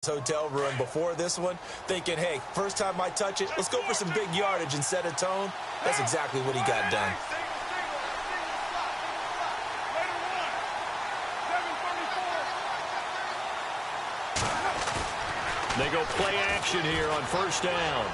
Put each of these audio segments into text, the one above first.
Hotel room before this one, thinking, hey, first time I touch it, let's go for some big yardage and set a tone. That's exactly what he got done. They go play action here on first down.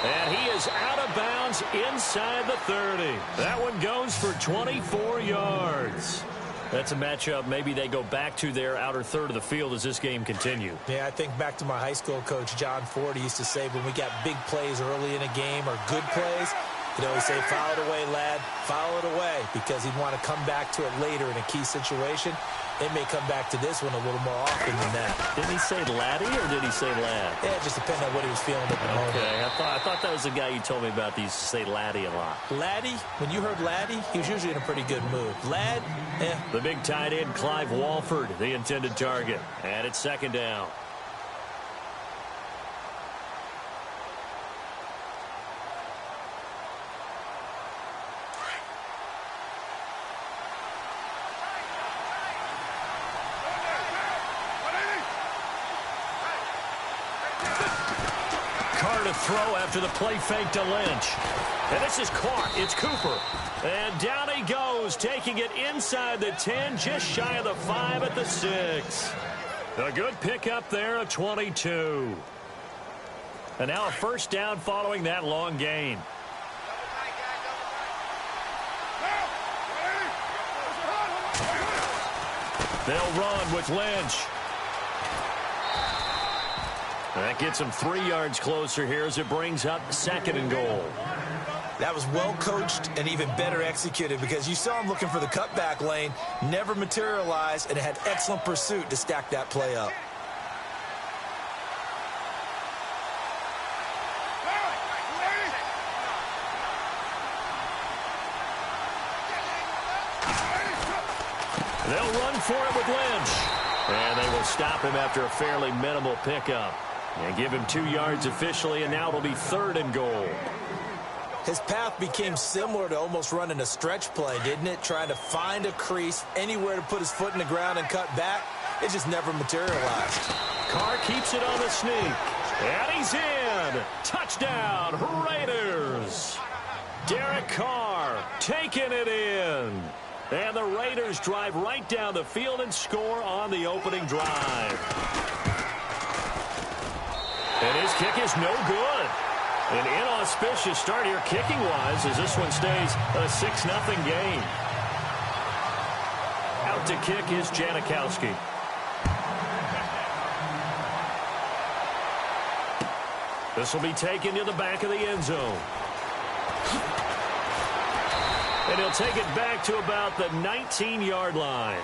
And he is out of bounds inside the 30. That one goes for 24 yards. That's a matchup maybe they go back to their outer third of the field as this game continues. Yeah, I think back to my high school coach, John Ford. He used to say when we got big plays early in a game or good plays, he'd always say, foul it away, lad, foul it away, because he'd want to come back to it later in a key situation. It may come back to this one a little more often than that. Didn't he say laddie or did he say lad? Yeah, it just depends on what he was feeling at the moment. Okay, I thought that was the guy you told me about that used to say laddie a lot. Laddie? When you heard laddie, he was usually in a pretty good mood. Lad? Eh. The big tight end, Clive Walford, the intended target. And it's second down. To throw after the play fake to Lynch. And this is caught. It's Cooper. And down he goes, taking it inside the 10, just shy of the 5 at the 6. A good pickup there, a 22. And now a first down following that long gain. They'll run with Lynch. That gets him 3 yards closer here as it brings up second and goal. That was well coached and even better executed because you saw him looking for the cutback lane, never materialized, and had excellent pursuit to stack that play up. They'll run for it with Lynch. And they will stop him after a fairly minimal pickup. And give him 2 yards officially, and now it'll be third and goal. His path became similar to almost running a stretch play, didn't it? Trying to find a crease, anywhere to put his foot in the ground and cut back. It just never materialized. Carr keeps it on the sneak. And he's in. Touchdown, Raiders. Derek Carr taking it in. And the Raiders drive right down the field and score on the opening drive. And his kick is no good. An inauspicious start here kicking-wise as this one stays a 6-0 game. Out to kick is Janikowski. This will be taken to the back of the end zone. And he'll take it back to about the 19-yard line.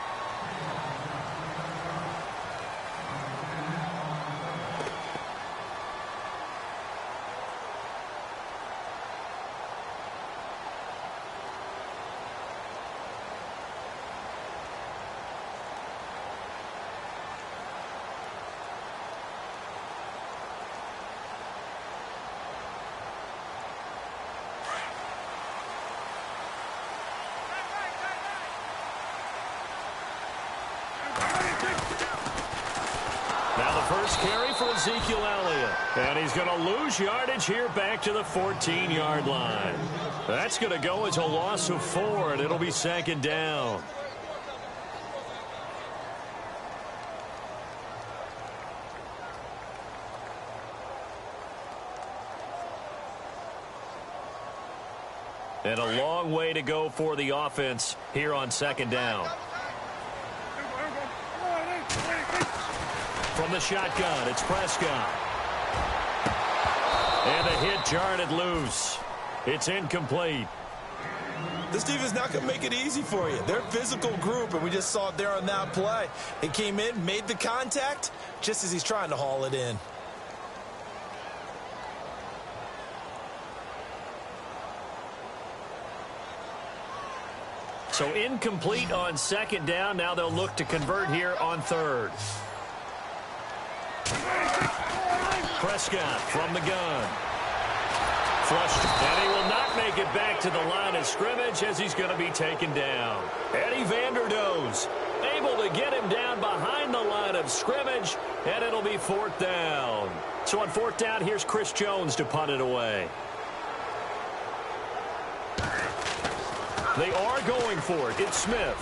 First carry for Ezekiel Elliott. And he's going to lose yardage here back to the 14-yard line. That's going to go as a loss of 4, and it'll be second down. And a long way to go for the offense here on second down. From the shotgun, it's Prescott. And the hit jarred it loose. It's incomplete. This defense not going to make it easy for you. They're a physical group, and we just saw it there on that play. He came in, made the contact, just as he's trying to haul it in. So incomplete on second down. Now they'll look to convert here on third. Prescott from the gun. Flushed, and he will not make it back to the line of scrimmage as he's going to be taken down. Eddie Vanderdoes Able to get him down behind the line of scrimmage, and it'll be 4th down. So on 4th down, here's Chris Jones to punt it away. They are going for it. It's Smith.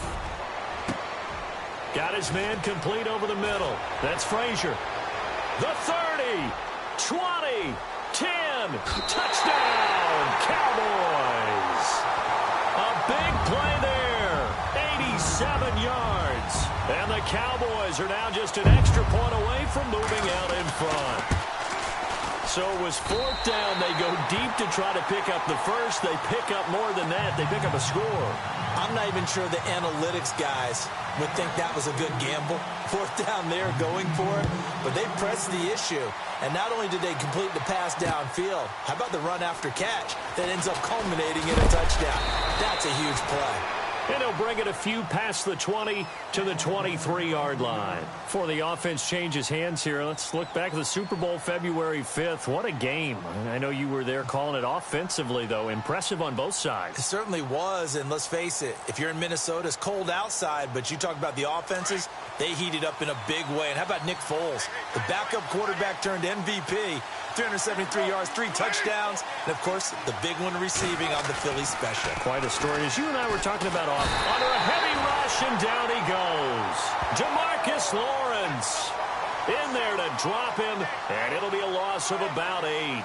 Got his man complete over the middle. That's Frazier. The 30, 20, 10, touchdown, Cowboys. A big play there, 87 yards. And the Cowboys are now just an extra point away from moving out in front. So it was 4th down. They go deep to try to pick up the first. They pick up more than that. They pick up a score. I'm not even sure the analytics guys would think that was a good gamble. 4th down there going for it. But they pressed the issue. And not only did they complete the pass downfield, how about the run after catch that ends up culminating in a touchdown? That's a huge play. And he'll bring it a few past the 20 to the 23-yard line. Before the offense changes hands here, let's look back at the Super Bowl February 5th. What a game. I know you were there calling it offensively, though. Impressive on both sides. It certainly was, and let's face it, if you're in Minnesota, it's cold outside, but you talk about the offenses, they heated up in a big way. And how about Nick Foles? The backup quarterback turned MVP, 373 yards, 3 touchdowns, and, of course, the big one receiving on the Philly special. Quite a story. As you and I were talking about under a heavy rush, and down he goes. DeMarcus Lawrence in there to drop him, and it'll be a loss of about 8.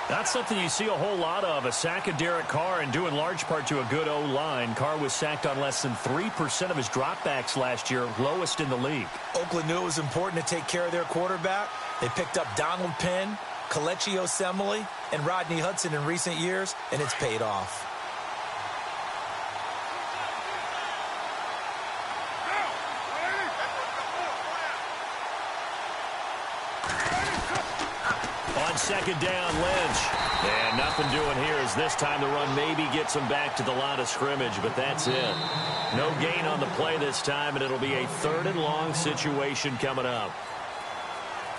That's something you see a whole lot of, a sack of Derek Carr, and due in large part to a good O-line. Carr was sacked on less than 3% of his dropbacks last year, lowest in the league. Oakland knew it was important to take care of their quarterback. They picked up Donald Penn, Kelechi Osemele, and Rodney Hudson in recent years, and it's paid off. On 2nd down, Lynch. And nothing doing here as this time the run maybe gets him back to the line of scrimmage, but that's it. No gain on the play this time, and it'll be a 3rd and long situation coming up.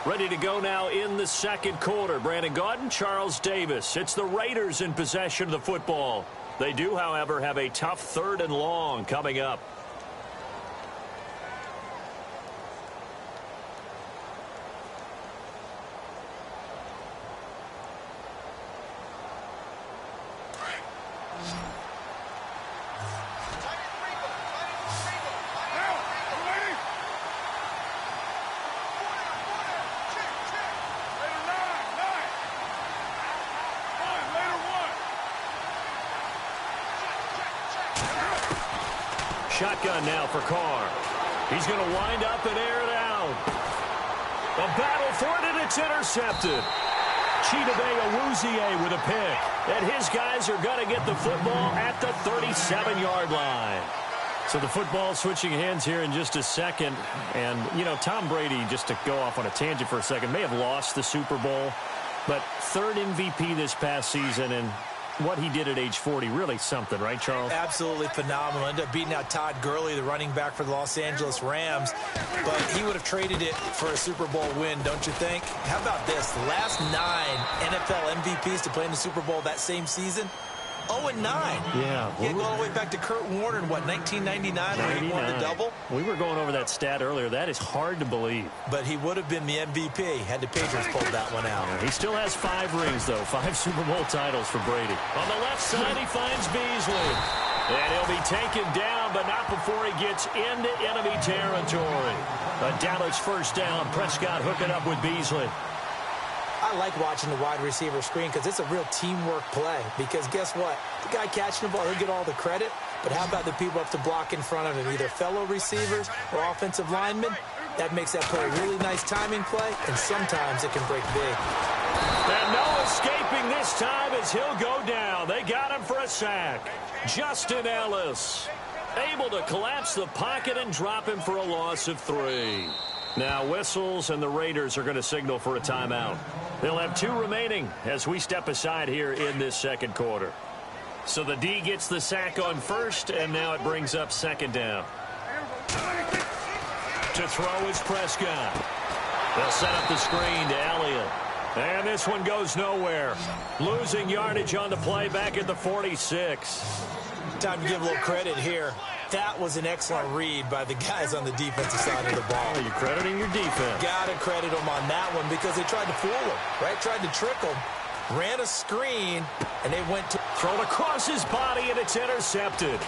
Ready to go now in the 2nd quarter. Brandon Gaudin, Charles Davis. It's the Raiders in possession of the football. They do, however, have a tough 3rd and long coming up. Shotgun now for Carr. He's going to wind up and air it out. A battle for it, and it's intercepted. Chidobe Awuzie with a pick. And his guys are going to get the football at the 37-yard line. So the football switching hands here in just a second. And, you know, Tom Brady, just to go off on a tangent for a second, may have lost the Super Bowl. But 3rd MVP this past season, and what he did at age 40, really something, right, Charles? Absolutely phenomenal. Ended up beating out Todd Gurley, the running back for the Los Angeles Rams. But he would have traded it for a Super Bowl win, don't you think? How about this? The last 9 NFL MVPs to play in the Super Bowl that same season, 0-9. Yeah. He had to go all the way back to Kurt Warner in, what, 1999 when he won the double? We were going over that stat earlier. That is hard to believe. But he would have been the MVP had the Patriots pulled that one out. Yeah, he still has 5 rings, though. 5 Super Bowl titles for Brady. On the left side, he finds Beasley. And he'll be taken down, but not before he gets into enemy territory. A Dallas 1st down. Prescott hooking up with Beasley. I like watching the wide receiver screen because it's a real teamwork play. Because guess what? The guy catching the ball, he'll get all the credit. But how about the people up to block in front of him, either fellow receivers or offensive linemen? That makes that play a really nice timing play, and sometimes it can break big. And no escaping this time as he'll go down. They got him for a sack. Justin Ellis able to collapse the pocket and drop him for a loss of 3. Now whistles, and the Raiders are going to signal for a timeout. They'll have 2 remaining as we step aside here in this 2nd quarter. So the D gets the sack on 1st, and now it brings up 2nd down. To throw is Prescott. They'll set up the screen to Elliott. And this one goes nowhere. Losing yardage on the play back at the 46. Time to give a little credit here That was an excellent read by the guys on the defensive side of the ball. Well, you're crediting your defense. Got to credit them on that one because they tried to fool him, right? Tried to trick him. Ran a screen, and they went to... Thrown across his body, and it's intercepted.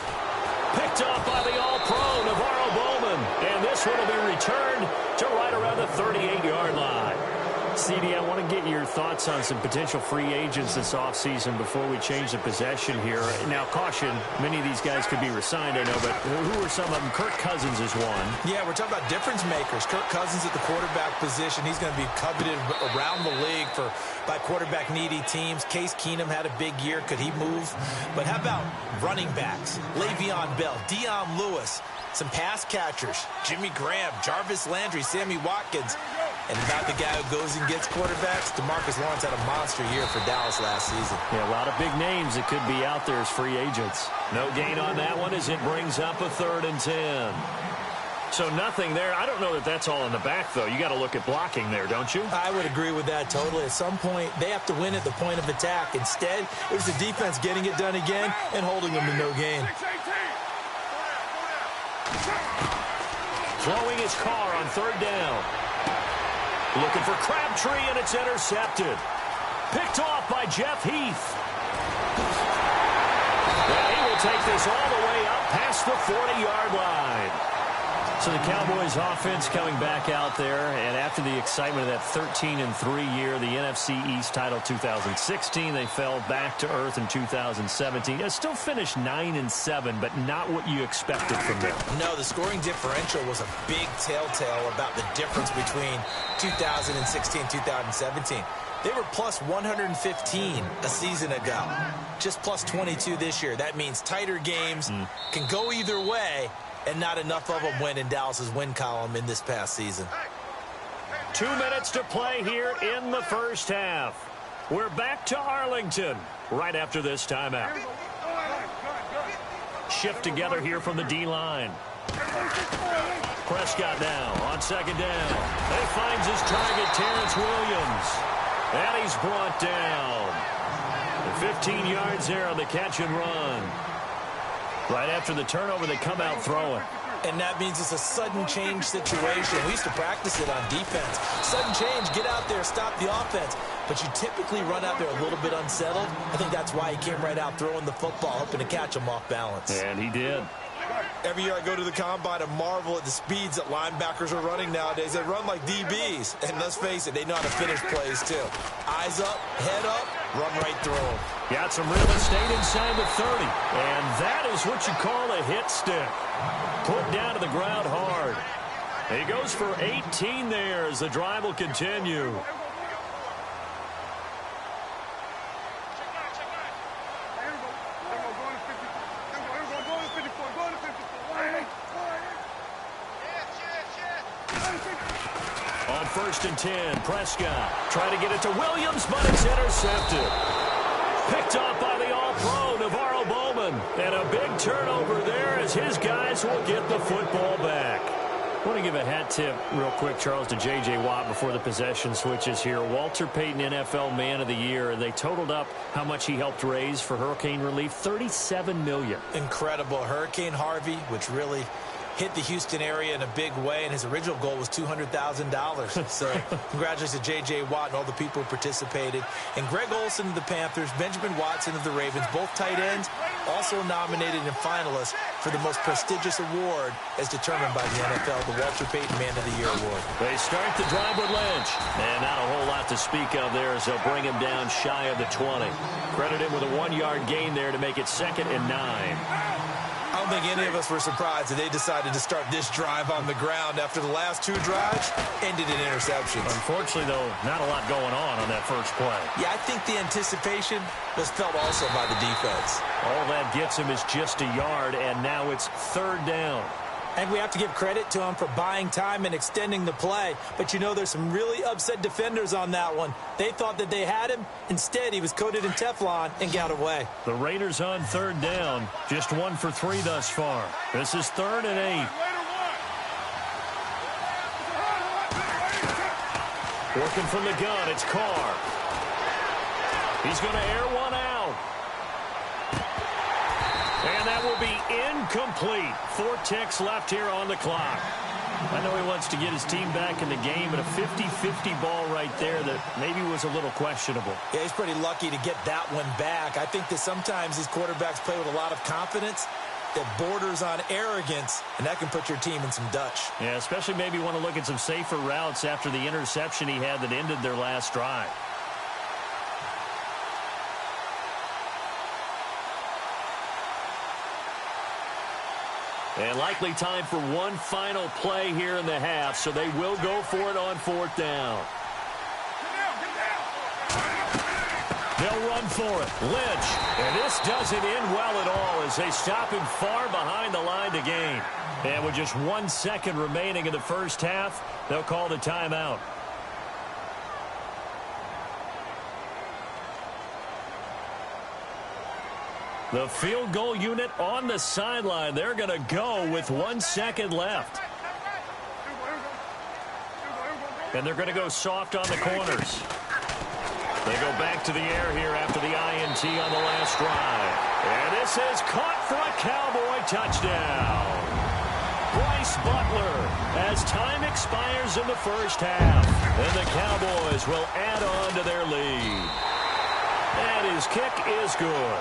Picked off by the All-Pro, Navarro Bowman. And this one will be returned to right around the 38-yard line. CD, I want to get your thoughts on some potential free agents this offseason before we change the possession here. Now, caution, many of these guys could be re-signed, I know, but who are some of them? Kirk Cousins is one. Yeah, we're talking about difference makers. Kirk Cousins at the quarterback position. He's going to be coveted around the league by quarterback-needy teams. Case Keenum had a big year. Could he move? But how about running backs? Le'Veon Bell, Dion Lewis, some pass catchers, Jimmy Graham, Jarvis Landry, Sammy Watkins. And about the guy who goes and gets quarterbacks, DeMarcus Lawrence had a monster year for Dallas last season. Yeah, a lot of big names that could be out there as free agents. No gain on that one as it brings up a 3rd and 10. So nothing there. I don't know that that's all in the back, though. You got to look at blocking there, don't you? I would agree with that totally. At some point, they have to win at the point of attack. Instead, it was the defense getting it done again and holding them to no gain. Throwing his car on 3rd down. Looking for Crabtree, and it's intercepted. Picked off by Jeff Heath. And he will take this all the way up past the 40-yard line. So the Cowboys offense coming back out there, and after the excitement of that 13-3 year, the NFC East title 2016, they fell back to earth in 2017. It still finished 9-7, but not what you expected from them. No, the scoring differential was a big telltale about the difference between 2016-2017. They were plus 115 a season ago, just plus 22 this year. That means tighter games can go either way, and not enough of them went in Dallas's win column in this past season. 2 minutes to play here in the first half. We're back to Arlington right after this timeout. Shift together here from the D-line. Prescott now on 2nd down. He finds his target, Terrence Williams. And he's brought down. And 15 yards there on the catch and run. Right after the turnover, they come out throwing. And that means it's a sudden change situation. We used to practice it on defense. Sudden change, get out there, stop the offense. But you typically run out there a little bit unsettled. I think that's why he came right out throwing the football, hoping to catch him off balance. And he did. Every year I go to the combine and marvel at the speeds that linebackers are running nowadays. They run like DBs. And let's face it, they know how to finish plays too. Eyes up, head up, run right through them. Got some real estate inside the 30. And that is what you call a hit stick. Put down to the ground hard. He goes for 18 there as the drive will continue. On 1st and 10, Prescott trying to get it to Williams, but it's intercepted. Picked off by the All-Pro, Navarro Bowman. And a big turnover there as his guys will get the football back. I want to give a hat tip real quick, Charles, to J.J. Watt before the possession switches here. Walter Payton, NFL Man of the Year. They totaled up how much he helped raise for hurricane relief, $37 million. Incredible. Hurricane Harvey, which really hit the Houston area in a big way, and his original goal was $200,000. So congratulations to J.J. Watt and all the people who participated. And Greg Olsen of the Panthers, Benjamin Watson of the Ravens, both tight ends, also nominated and finalists for the most prestigious award as determined by the NFL, the Walter Payton Man of the Year Award. They start the drive with Lynch. And not a whole lot to speak of there as they'll bring him down shy of the 20. Credit him with a 1-yard gain there to make it 2nd and 9. I don't think any of us were surprised that they decided to start this drive on the ground after the last 2 drives ended in interceptions. Unfortunately, though, not a lot going on that first play. Yeah, I think the anticipation was felt also by the defense. All that gets him is just a yard, and now it's 3rd down. And we have to give credit to him for buying time and extending the play. But, you know, there's some really upset defenders on that one. They thought that they had him. Instead, he was coated in Teflon and got away. The Raiders on 3rd down. Just 1 for 3 thus far. This is 3rd and 8. Working from the gun, it's Carr. He's going to air one out. And that will be incomplete. 4 ticks left here on the clock. I know he wants to get his team back in the game, but a 50-50 ball right there that maybe was a little questionable. Yeah, he's pretty lucky to get that one back. I think that sometimes these quarterbacks play with a lot of confidence that borders on arrogance, and that can put your team in some Dutch. Yeah, especially maybe want to look at some safer routes after the interception he had that ended their last drive. And likely time for one final play here in the half, so they will go for it on 4th down. They'll run for it. Lynch. And this doesn't end well at all as they stop him far behind the line to gain. And with just 1 second remaining in the first half, they'll call the timeout. The field goal unit on the sideline. They're going to go with 1 second left. And they're going to go soft on the corners. They go back to the air here after the INT on the last drive. And this is caught for a Cowboy touchdown. Bryce Butler as time expires in the first half. And the Cowboys will add on to their lead. And his kick is good.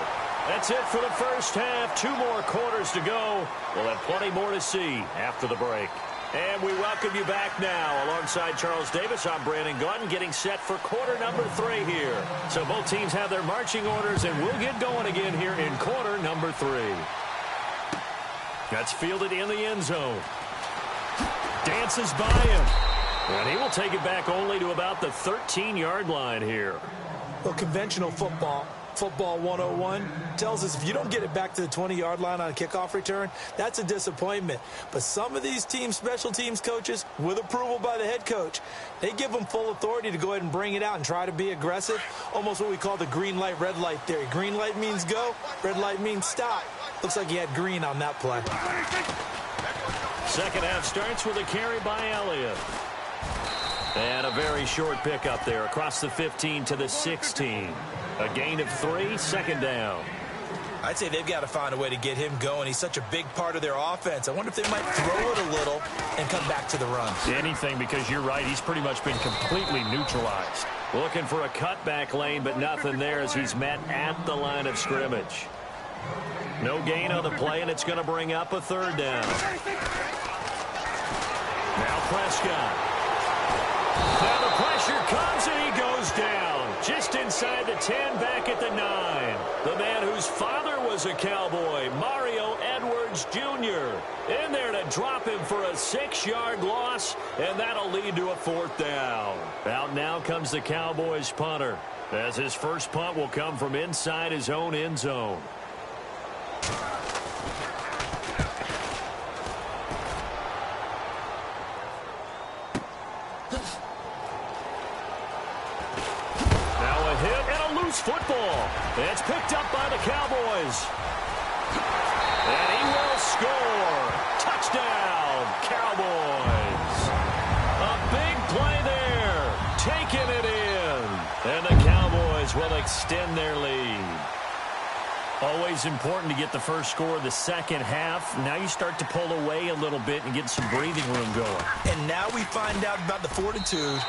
That's it for the first half. 2 more quarters to go. We'll have plenty more to see after the break. And we welcome you back now. Alongside Charles Davis, I'm Brandon Gautin, getting set for quarter number 3 here. So both teams have their marching orders, and we'll get going again here in quarter number 3. That's fielded in the end zone. Dances by him. And he will take it back only to about the 13-yard line here. Well, conventional football 101 tells us if you don't get it back to the 20-yard line on a kickoff return, that's a disappointment. But some of these teams, special teams coaches, with approval by the head coach, they give them full authority to go ahead and bring it out and try to be aggressive. Almost what we call the green light, red light theory. Green light means go, red light means stop. Looks like he had green on that play. Second half starts with a carry by Elliott. And a very short pickup there across the 15 to the 16. A gain of 3, 2nd down. I'd say they've got to find a way to get him going. He's such a big part of their offense. I wonder if they might throw it a little and come back to the run. Anything, because you're right. He's pretty much been completely neutralized. Looking for a cutback lane, but nothing there as he's met at the line of scrimmage. No gain on the play, and it's going to bring up a 3rd down. Now Prescott. Now the pressure comes, and he goes down. Just inside the 10, back at the 9. The man whose father was a Cowboy, Mario Edwards Jr. In there to drop him for a 6-yard loss, and that'll lead to a 4th down. Out now comes the Cowboys punter, as his first punt will come from inside his own end zone. Football. It's picked up by the Cowboys. And he will score. Touchdown, Cowboys. A big play there. Taking it in. And the Cowboys will extend their lead. Always important to get the first score of the second half. Now you start to pull away a little bit and get some breathing room going. And now we find out about the fortitude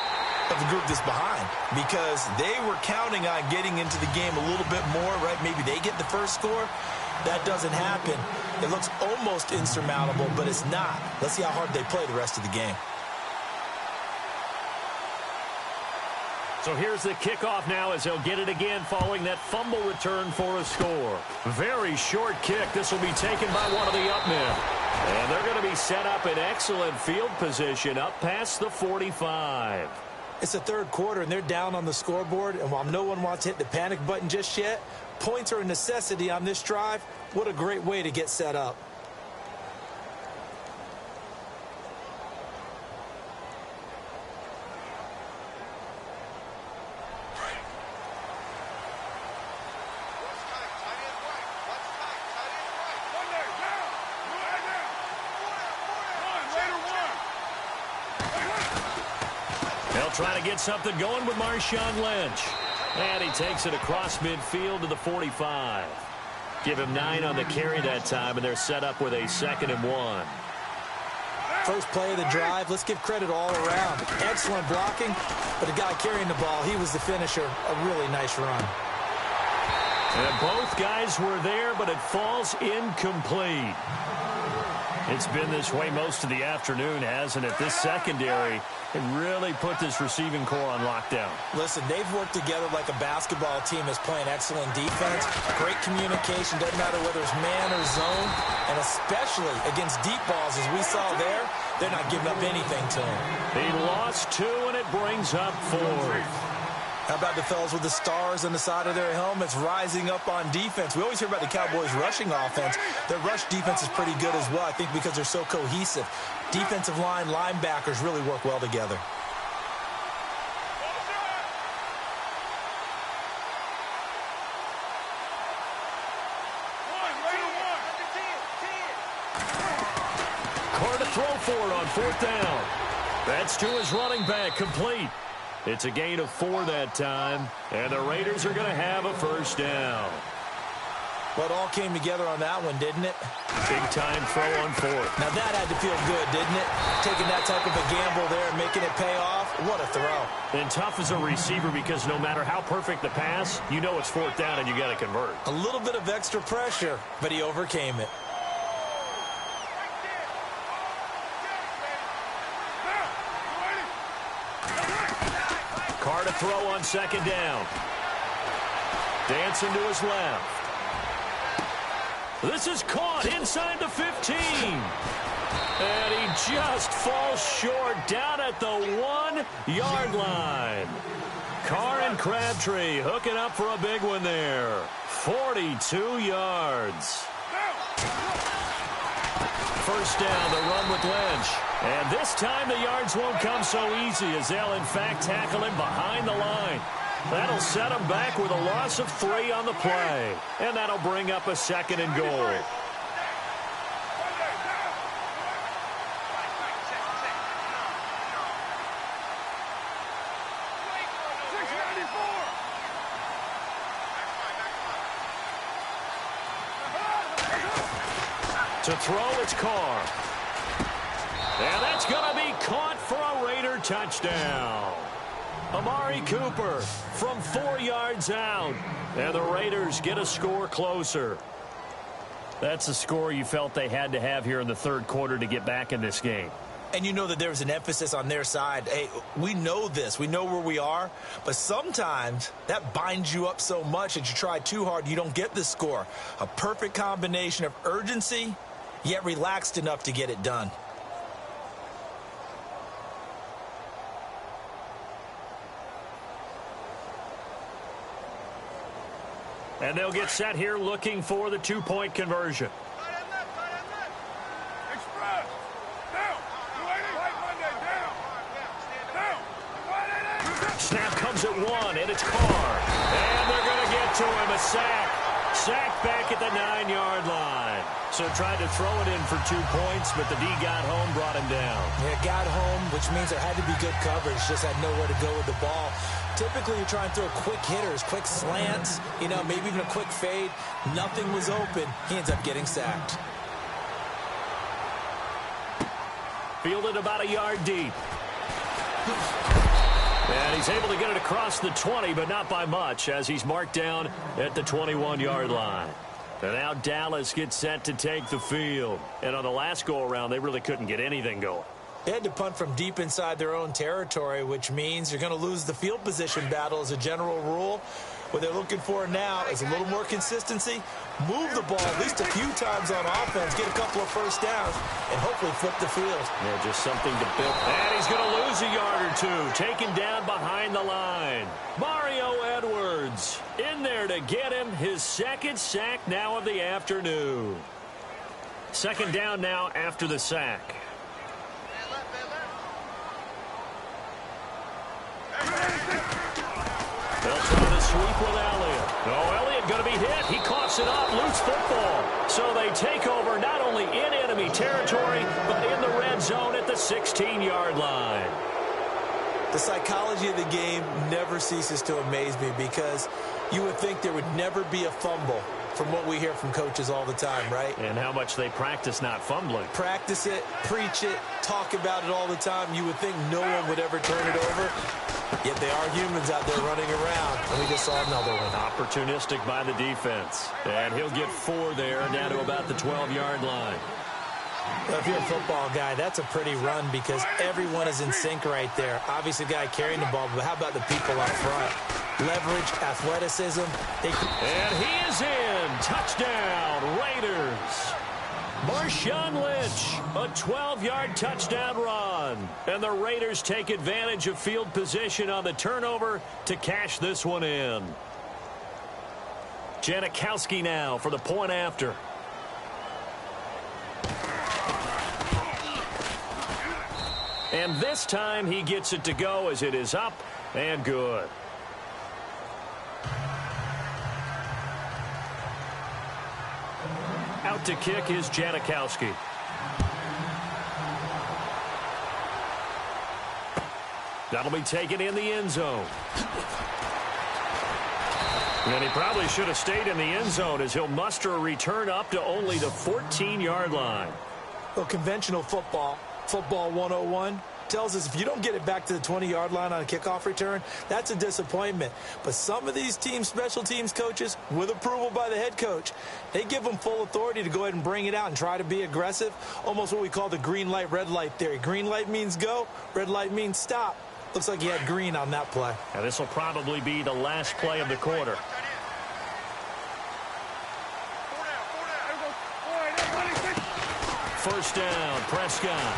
of the group that's behind, because they were counting on getting into the game a little bit more, right? Maybe they get the first score. That doesn't happen. It looks almost insurmountable, but it's not. Let's see how hard they play the rest of the game. So here's the kickoff now as they'll get it again following that fumble return for a score. Very short kick. This will be taken by one of the up men. And they're going to be set up in excellent field position up past the 45. It's the 3rd quarter, and they're down on the scoreboard. And while no one wants to hit the panic button just yet, points are a necessity on this drive. What a great way to get set up. Trying to get something going with Marshawn Lynch. And he takes it across midfield to the 45. Give him 9 on the carry that time, and they're set up with a 2nd and 1. First play of the drive, let's give credit all around. Excellent blocking, but the guy carrying the ball, he was the finisher. A really nice run. And both guys were there, but it falls incomplete. It's been this way most of the afternoon, hasn't it? This secondary can really put this receiving core on lockdown. Listen, they've worked together like a basketball team that's playing excellent defense. Great communication, doesn't matter whether it's man or zone. And especially against deep balls, as we saw there, they're not giving up anything to him. He lost 2, and it brings up 4th. How about the fellas with the stars on the side of their helmets rising up on defense? We always hear about the Cowboys' rushing offense. Their rush defense is pretty good as well, I think, because they're so cohesive. Defensive line, linebackers really work well together. Carr to throw for it on 4th down. That's to his running back, complete. It's a gain of 4 that time, and the Raiders are going to have a 1st down. Well, it all came together on that one, didn't it? Big-time throw on 4th. Now, that had to feel good, didn't it? Taking that type of a gamble there and making it pay off. What a throw. And tough as a receiver because no matter how perfect the pass, you know it's 4th down and you got to convert. A little bit of extra pressure, but he overcame it. Carr to throw on 2nd down. Dancing to his left. This is caught inside the 15. And he just falls short down at the 1-yard line. Carr and Crabtree hooking up for a big one there. 42 yards. 1st down, the run with Lynch. And this time the yards won't come so easy as they'll in fact tackle him behind the line. That'll set him back with a loss of 3 on the play. And that'll bring up a 2nd and goal. To throw, it's Carr. And that's going to be caught for a Raider touchdown. Amari Cooper from 4 yards out. And the Raiders get a score closer. That's a score you felt they had to have here in the 3rd quarter to get back in this game. And you know that there was an emphasis on their side. Hey, we know this. We know where we are. But sometimes that binds you up so much that you try too hard, you don't get the score. A perfect combination of urgency, yet relaxed enough to get it done. And they'll get set here looking for the 2-point conversion. Snap comes at 1, and it's Carr. And they're going to get to him, a sack. Sack back at the 9-yard line. So tried to throw it in for 2 points, but the D got home, brought him down. Yeah, got home, which means there had to be good coverage. Just had nowhere to go with the ball. Typically, you're trying to throw quick hitters, quick slants, you know, maybe even a quick fade. Nothing was open. He ends up getting sacked. Fielded about a yard deep. And he's able to get it across the 20, but not by much, as he's marked down at the 21-yard line. And now Dallas gets set to take the field. And on the last go-around, they really couldn't get anything going. They had to punt from deep inside their own territory, which means you're going to lose the field position battle as a general rule. What they're looking for now is a little more consistency, move the ball at least a few times on offense, get a couple of first downs, and hopefully flip the field. Yeah, just something to build. And he's going to lose a yard or two, taken down behind the line. Mario Edwards in there to get him his 2nd sack now of the afternoon. 2nd down now after the sack. They'll try to sweep with Elliott. Oh, Elliott going to be hit. He coughs it up. Loose football. So they take over not only in enemy territory, but in the red zone at the 16-yard line. The psychology of the game never ceases to amaze me because you would think there would never be a fumble from what we hear from coaches all the time, right? And how much they practice not fumbling. Practice it, preach it, talk about it all the time. You would think no one would ever turn it over. Yet they are humans out there running around. And we just saw another one. Opportunistic by the defense. And he'll get 4 there, down to about the 12-yard line. Well, if you're a football guy, that's a pretty run because everyone is in sync right there. Obviously, the guy carrying the ball, but how about the people up front? Leverage, athleticism. And he is in. Touchdown, Raiders. Marshawn Lynch, a 12-yard touchdown run. And the Raiders take advantage of field position on the turnover to cash this one in. Janikowski now for the point after. And this time he gets it to go as it is up and good. Out to kick is Janikowski. That'll be taken in the end zone. And he probably should have stayed in the end zone as he'll muster a return up to only the 14-yard line. Well, conventional football 101, tells us if you don't get it back to the 20-yard line on a kickoff return, that's a disappointment. But some of these teams, special teams coaches, with approval by the head coach, they give them full authority to go ahead and bring it out and try to be aggressive, almost what we call the green light, red light theory. Green light means go, red light means stop. Looks like he had green on that play. Now this will probably be the last play of the quarter. First down, Prescott.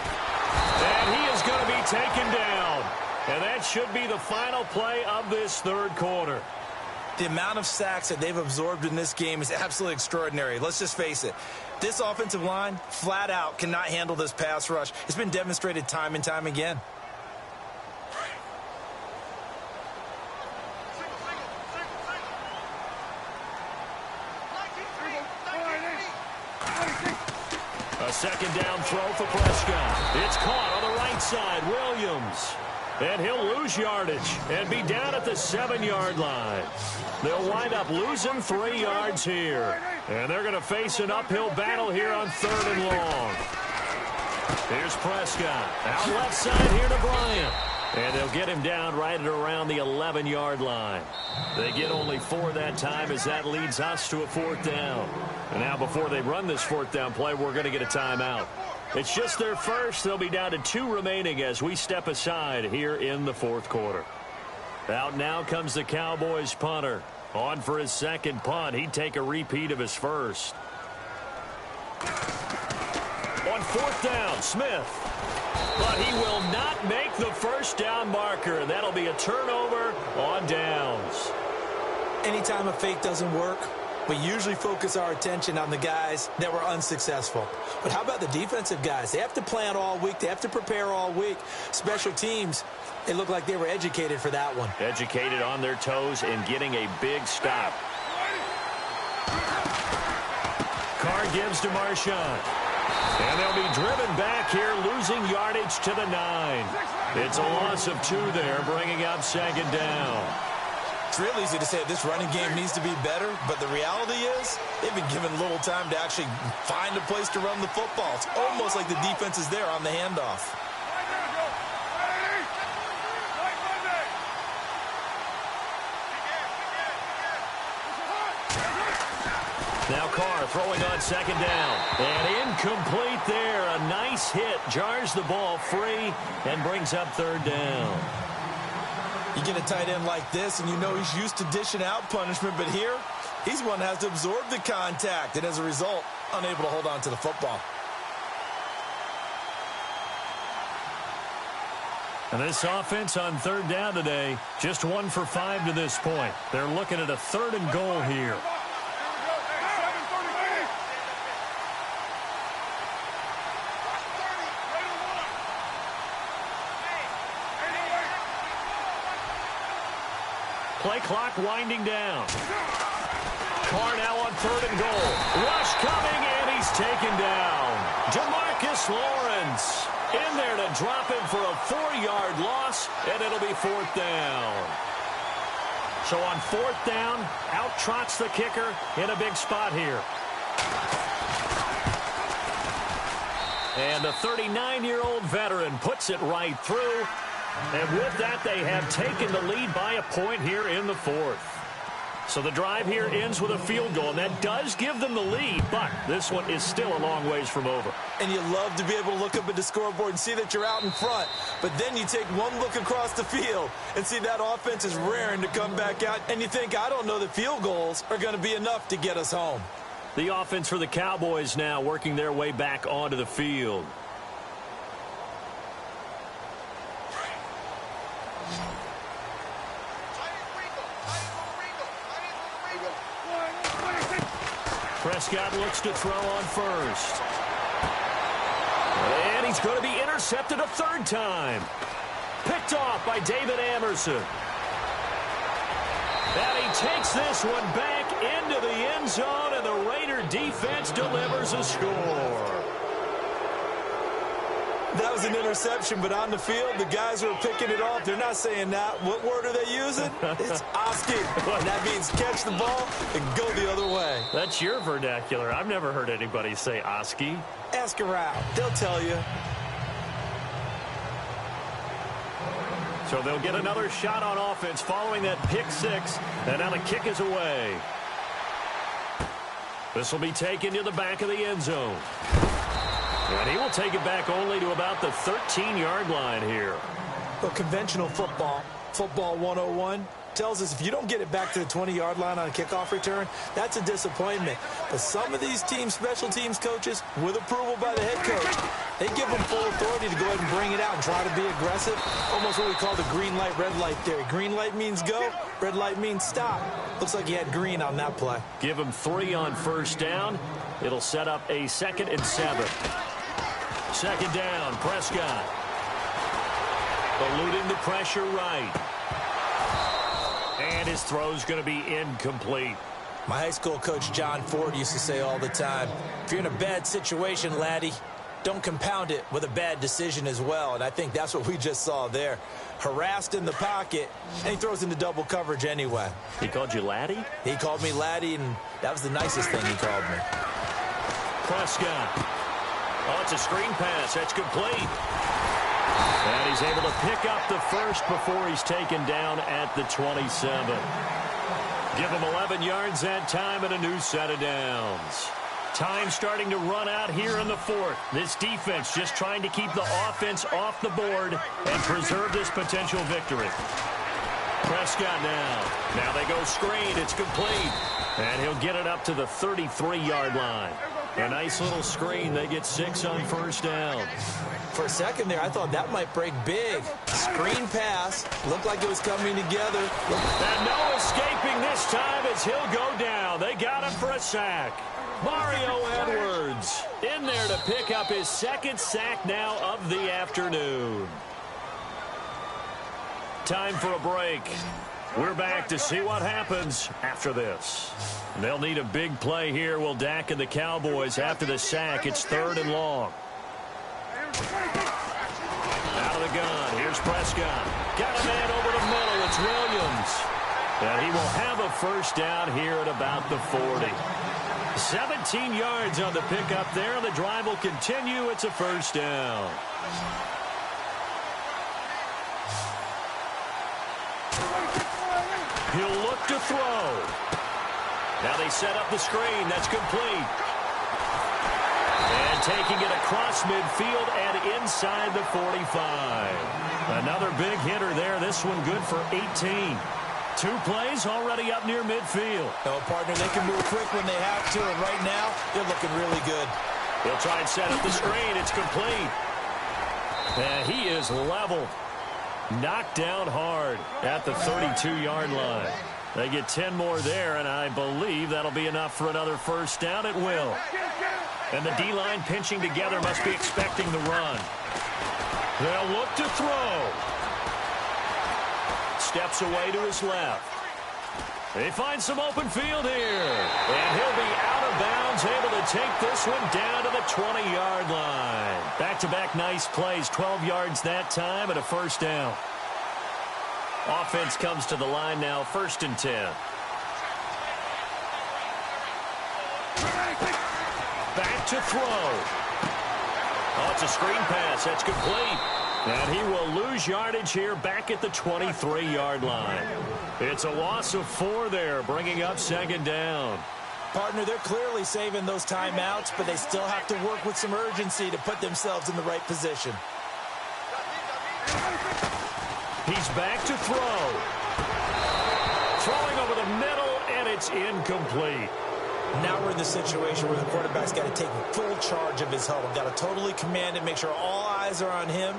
And he is going to be taken down. And that should be the final play of this third quarter. The amount of sacks that they've absorbed in this game is absolutely extraordinary. Let's just face it. This offensive line, flat out, cannot handle this pass rush. It's been demonstrated time and time again. A second down throw for Prescott. It's caught on the right side. Williams. And he'll lose yardage and be down at the 7-yard line. They'll wind up losing 3 yards here. And they're going to face an uphill battle here on 3rd and long. Here's Prescott. Out left side here to Bryant. And they'll get him down right at around the 11-yard line. They get only 4 that time as that leads us to a 4th down. And now before they run this 4th down play, we're going to get a timeout. It's just their first. They'll be down to 2 remaining as we step aside here in the 4th quarter. Out now comes the Cowboys punter. On for his second punt. He'd take a repeat of his first. On 4th down, Smith. But he will not make the first down marker. That'll be a turnover on downs. Anytime a fake doesn't work, we usually focus our attention on the guys that were unsuccessful. But how about the defensive guys? They have to plan all week. They have to prepare all week. Special teams, it looked like they were educated for that one. Educated on their toes and getting a big stop. Carr gives to Marshawn. And they'll be driven back here, losing yardage to the 9. It's a loss of 2 there, bringing up 2nd down. It's real easy to say this running game needs to be better, but the reality is they've been given little time to actually find a place to run the football. It's almost like the defense is there on the handoff. Now Carr throwing on 2nd down. And incomplete there. A nice hit. Jars the ball free and brings up 3rd down. You get a tight end like this, and you know he's used to dishing out punishment, but here, he's one that has to absorb the contact, and as a result, unable to hold on to the football. And this offense on 3rd down today, just 1 for 5 to this point. They're looking at a 3rd and goal here. Play clock winding down. Carr now on 3rd and goal. Rush coming, and he's taken down. DeMarcus Lawrence in there to drop him for a 4-yard loss, and it'll be 4th down. So on 4th down, out trots the kicker in a big spot here. And the 39-year-old veteran puts it right through. And with that, they have taken the lead by a point here in the 4th. So the drive here ends with a field goal, and that does give them the lead, but this one is still a long ways from over. And you love to be able to look up at the scoreboard and see that you're out in front, but then you take one look across the field and see that offense is raring to come back out, and you think, I don't know that field goals are going to be enough to get us home. The offense for the Cowboys now working their way back onto the field. Prescott looks to throw on first. And he's going to be intercepted a 3rd time. Picked off by David Anderson. And he takes this one back into the end zone, and the Raider defense delivers a score. That was an interception, but on the field, the guys who are picking it off, they're not saying that. What word are they using? It's Oski. And that means catch the ball and go the other way. That's your vernacular. I've never heard anybody say Oski. Ask around. They'll tell you. So they'll get another shot on offense following that pick 6, and now the kick is away. This will be taken to the back of the end zone. And he will take it back only to about the 13-yard line here. But conventional football 101, tells us if you don't get it back to the 20-yard line on a kickoff return, that's a disappointment. But some of these team special teams coaches, with approval by the head coach, they give them full authority to go ahead and bring it out and try to be aggressive. Almost what we call the green light, red light theory. Green light means go, red light means stop. Looks like he had green on that play. Give him 3 on 1st down. It'll set up a 2nd and 7. 2nd down, Prescott. Eluding the pressure right. And his throw's going to be incomplete. My high school coach, John Ford, used to say all the time, if you're in a bad situation, laddie, don't compound it with a bad decision as well. And I think that's what we just saw there. Harassed in the pocket, and he throws into double coverage anyway. He called you laddie? He called me laddie, and that was the nicest thing he called me. Prescott. Oh, it's a screen pass. That's complete. And he's able to pick up the first before he's taken down at the 27. Give him 11 yards that time and a new set of downs. Time starting to run out here in the 4th. This defense just trying to keep the offense off the board and preserve this potential victory. Prescott now. Now they go screen. It's complete. And he'll get it up to the 33-yard line. A nice little screen. They get 6 on 1st down. For a second there, I thought that might break big. Screen pass. Looked like it was coming together. And no escaping this time as he'll go down. They got him for a sack. Mario Edwards in there to pick up his 2nd sack now of the afternoon. Time for a break. We're back to see what happens after this. They'll need a big play here, will Dak and the Cowboys. After the sack, it's 3rd and long. Out of the gun, here's Prescott. Got a man over the middle, it's Williams. And he will have a 1st down here at about the 40. 17 yards on the pickup there, and the drive will continue. It's a 1st down. He'll look to throw. Now they set up the screen. That's complete. And taking it across midfield and inside the 45. Another big hitter there. This one good for 18. 2 plays already up near midfield. No, partner, they can move quick when they have to, and right now, they're looking really good. He'll try and set up the screen. It's complete. And he is leveled. Knocked down hard at the 32-yard line. They get 10 more there, and I believe that'll be enough for another 1st down. It will. And the D-line pinching together must be expecting the run. They'll look to throw. Steps away to his left. They find some open field here. And he'll be out of bounds, able to take this one down to the 20-yard line. Back-to-back nice plays, 12 yards that time and a 1st down. Offense comes to the line now, 1st and 10. Back to throw. Oh, it's a screen pass. That's complete. And he will lose yardage here back at the 23-yard line. It's a loss of 4 there, bringing up 2nd down. Partner, they're clearly saving those timeouts, but they still have to work with some urgency to put themselves in the right position. He's back to throw. Throwing over the middle, and it's incomplete. Now we're in the situation where the quarterback's got to take full charge of his huddle. Got to totally command it, make sure all eyes are on him.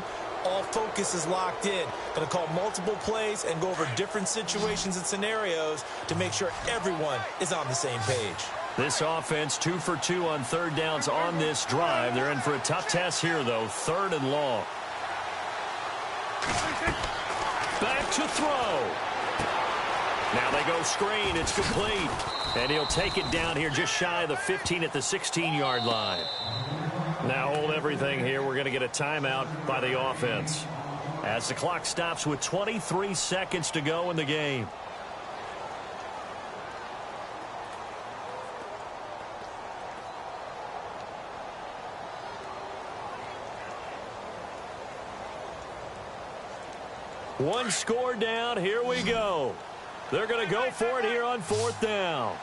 All focus is locked in. Going to call multiple plays and go over different situations and scenarios to make sure everyone is on the same page. This offense 2 for 2 on 3rd downs on this drive. They're in for a tough task here, though. 3rd and long. Back to throw. Now they go screen. It's complete. And he'll take it down here just shy of the 15 at the 16-yard line. Now hold everything here. We're going to get a timeout by the offense as the clock stops with 23 seconds to go in the game. One score down. Here we go. They're going to go for it here on 4th down.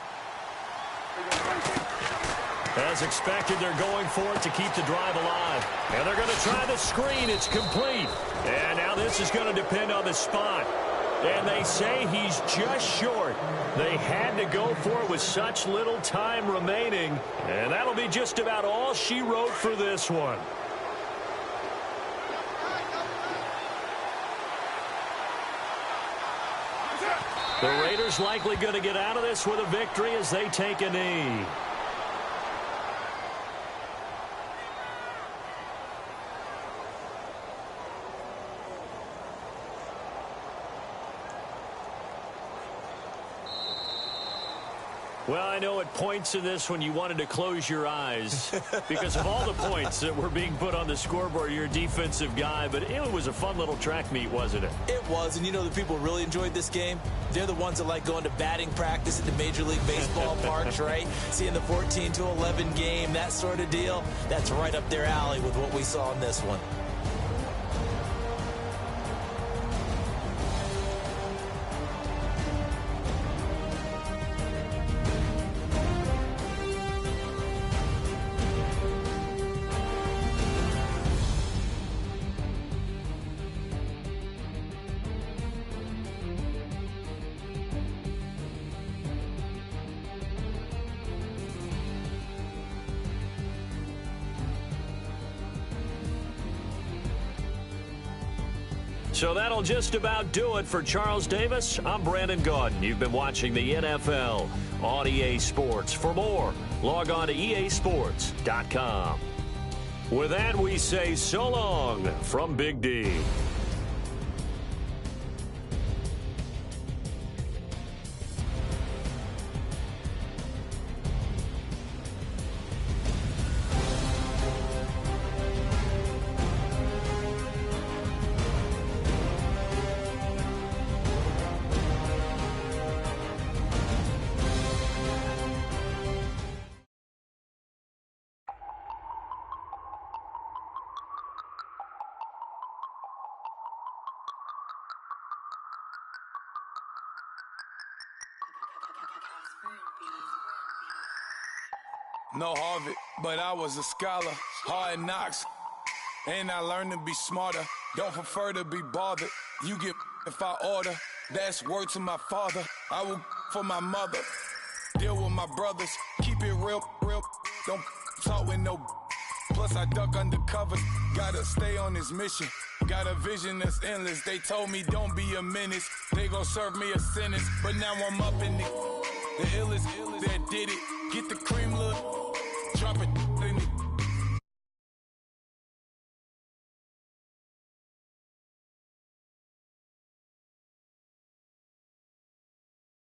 As expected, they're going for it to keep the drive alive. And they're going to try the screen. It's complete. And now this is going to depend on the spot. And they say he's just short. They had to go for it with such little time remaining. And that'll be just about all she wrote for this one. The Raiders likely going to get out of this with a victory as they take a knee. Well, I know at points in this when you wanted to close your eyes because of all the points that were being put on the scoreboard. You're a defensive guy, but it was a fun little track meet, wasn't it? It was, and you know the people who really enjoyed this game? They're the ones that like going to batting practice at the Major League Baseball parks, right? Seeing the 14-11 game, that sort of deal. That's right up their alley with what we saw in this one. So that'll just about do it for Charles Davis. I'm Brandon Gaudin. You've been watching the NFL on EA Sports. For more, log on to easports.com. With that, we say so long from Big D. No Harvard, but I was a scholar. Hard knocks, and I learned to be smarter. Don't prefer to be bothered. You get if I order. That's word to my father. I will for my mother. Deal with my brothers. Keep it real. Don't talk with no. Plus I duck undercover. Gotta stay on this mission. Got a vision that's endless. They told me don't be a menace. They gon' serve me a sentence. But now I'm up in the illest that did it. Get the cream, look. Drop it